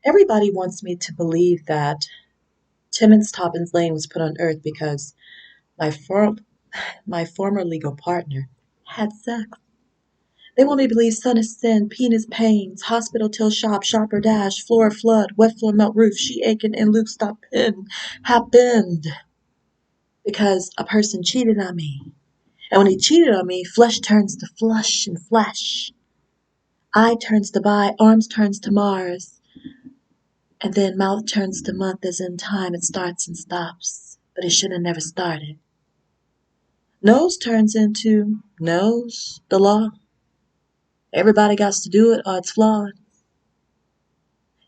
Everybody wants me to believe that Timmons Toppins Lane was put on earth because my my former legal partner had sex. They want me to believe sun is sin, penis pains, hospital till shop, shopper dash, floor flood, wet floor melt roof, she aching, and Luke stop pin happened because a person cheated on me. And when he cheated on me, flesh turns to flush and flesh. Eye turns to bi, arms turns to Mars, and then mouth turns to month as in time it starts and stops. But it should have never started. Nose turns into nose, the law. Everybody got to do it or it's flawed.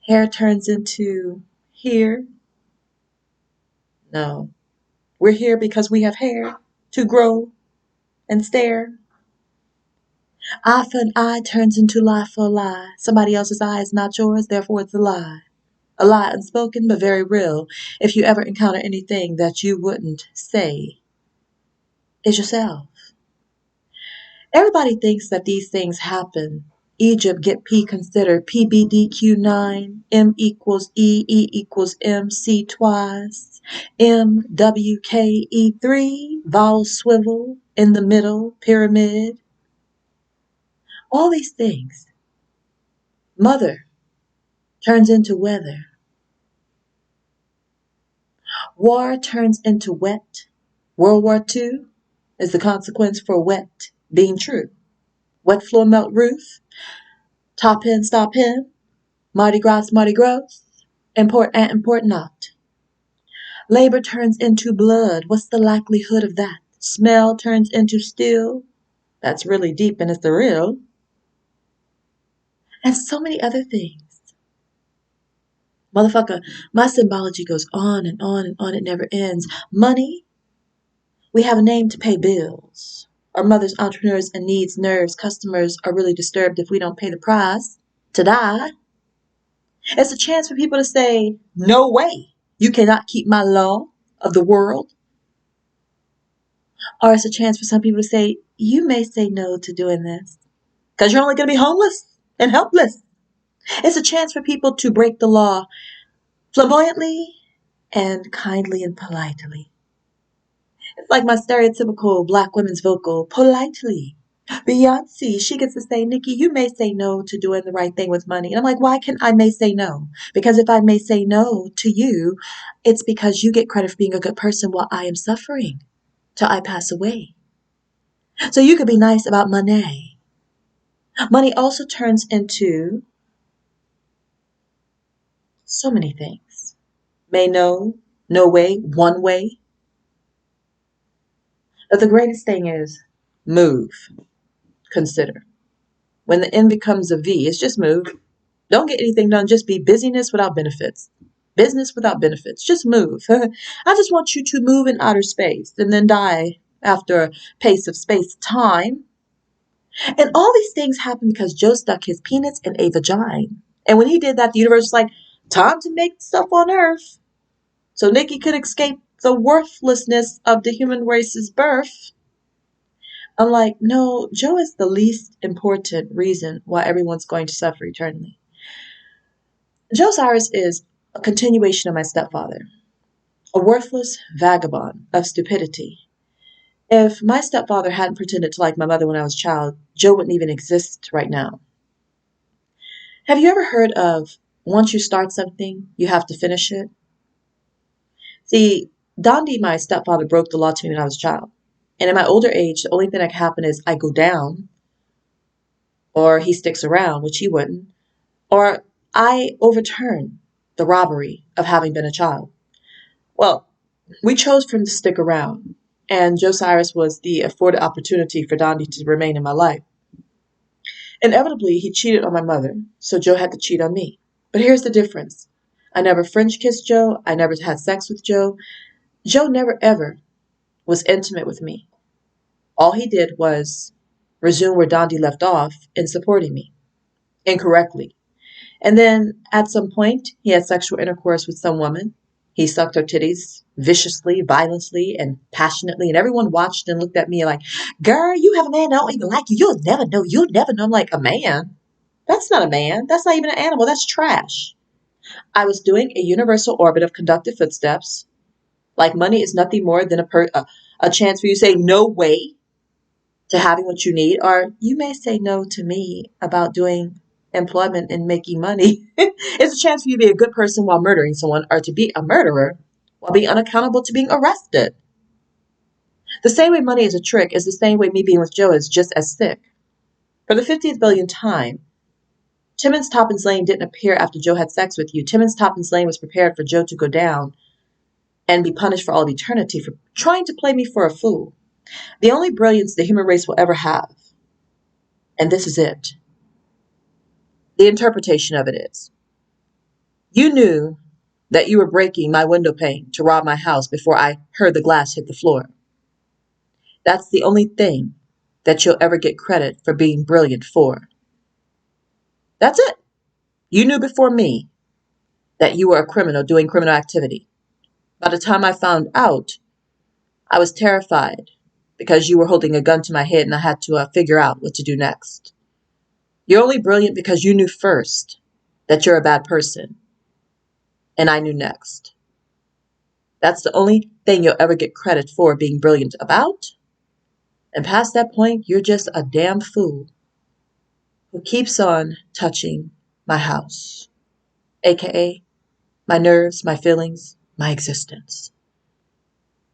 Hair turns into here. No. We're here because we have hair to grow and stare. Eye for an eye turns into lie for a lie. Somebody else's eye is not yours, therefore it's a lie. A lie unspoken but very real. If you ever encounter anything that you wouldn't say, is yourself. Everybody thinks that these things happen. Egypt get P considered PBDQ9, M equals E, E equals M, C twice, M, W, K, E3, vowel swivel, in the middle, pyramid. All these things. Mother turns into weather. War turns into wet. World War II is the consequence for wet being true. Wet floor melt roof. Top in, stop in. Mardi Gras, Mardi Gras. Import and import not. Labor turns into blood. What's the likelihood of that? Smell turns into steel. That's really deep and it's the real. And so many other things. Motherfucker, my symbology goes on and on and on. It never ends. Money. We have a name to pay bills. Our mothers, entrepreneurs, and needs, nerves, customers are really disturbed if we don't pay the price to die. It's a chance for people to say, no way, you cannot keep my law of the world. Or it's a chance for some people to say, you may say no to doing this because you're only going to be homeless and helpless. It's a chance for people to break the law flamboyantly and kindly and politely. It's like my stereotypical black women's vocal, politely. Beyonce, she gets to say, Nikki, you may say no to doing the right thing with money. And I'm like, why can I may say no? Because if I may say no to you, it's because you get credit for being a good person while I am suffering till I pass away. So you could be nice about money. Money also turns into so many things. May no, no way, one way. But the greatest thing is move, consider. When the N becomes a V, it's just move. Don't get anything done. Just be busyness without benefits. Business without benefits. Just move. I just want you to move in outer space and then die after a pace of space time. And all these things happen because Joe stuck his penis in a vagina. And when he did that, the universe was like, time to make stuff on Earth. So Nikki could escape the worthlessness of the human race's birth. I'm like, no, Joe is the least important reason why everyone's going to suffer eternally. Joe Cyrus is a continuation of my stepfather, a worthless vagabond of stupidity. If my stepfather hadn't pretended to like my mother when I was a child, Joe wouldn't even exist right now. Have you ever heard of once you start something, you have to finish it? See, Dondi, my stepfather, broke the law to me when I was a child. And in my older age, the only thing that can happen is I go down, or he sticks around, which he wouldn't, or I overturn the robbery of having been a child. Well, we chose for him to stick around, and Joe Cyrus was the afforded opportunity for Dondi to remain in my life. Inevitably, he cheated on my mother, so Joe had to cheat on me. But here's the difference. I never French kissed Joe. I never had sex with Joe. Joe never ever was intimate with me. All he did was resume where Dondi left off in supporting me incorrectly. And then at some point, he had sexual intercourse with some woman. He sucked her titties viciously, violently, and passionately. And everyone watched and looked at me like, girl, you have a man that don't even like you. You'll never know. You'll never know. I'm like, a man? That's not a man. That's not even an animal. That's trash. I was doing a universal orbit of conducted footsteps. Like money is nothing more than a chance for you to say no way to having what you need, or you may say no to me about doing employment and making money. It's a chance for you to be a good person while murdering someone, or to be a murderer while being unaccountable to being arrested. The same way money is a trick is the same way me being with Joe is just as sick. For the 50th billionth time, Timmons Toppins Lane didn't appear after Joe had sex with you. Timmons Toppins Lane was prepared for Joe to go down and be punished for all of eternity for trying to play me for a fool. The only brilliance the human race will ever have, and this is it, the interpretation of it is, you knew that you were breaking my window pane to rob my house before I heard the glass hit the floor. That's the only thing that you'll ever get credit for being brilliant for. That's it. You knew before me that you were a criminal doing criminal activity. By the time I found out, I was terrified because you were holding a gun to my head and I had to figure out what to do next. You're only brilliant because you knew first that you're a bad person, and I knew next. That's the only thing you'll ever get credit for being brilliant about. And past that point, you're just a damn fool who keeps on touching my house, aka my nerves, my feelings, my existence.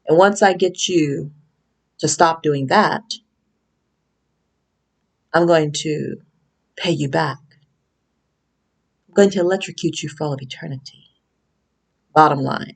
And once I get you to stop doing that, I'm going to pay you back. I'm going to electrocute you for all of eternity. Bottom line.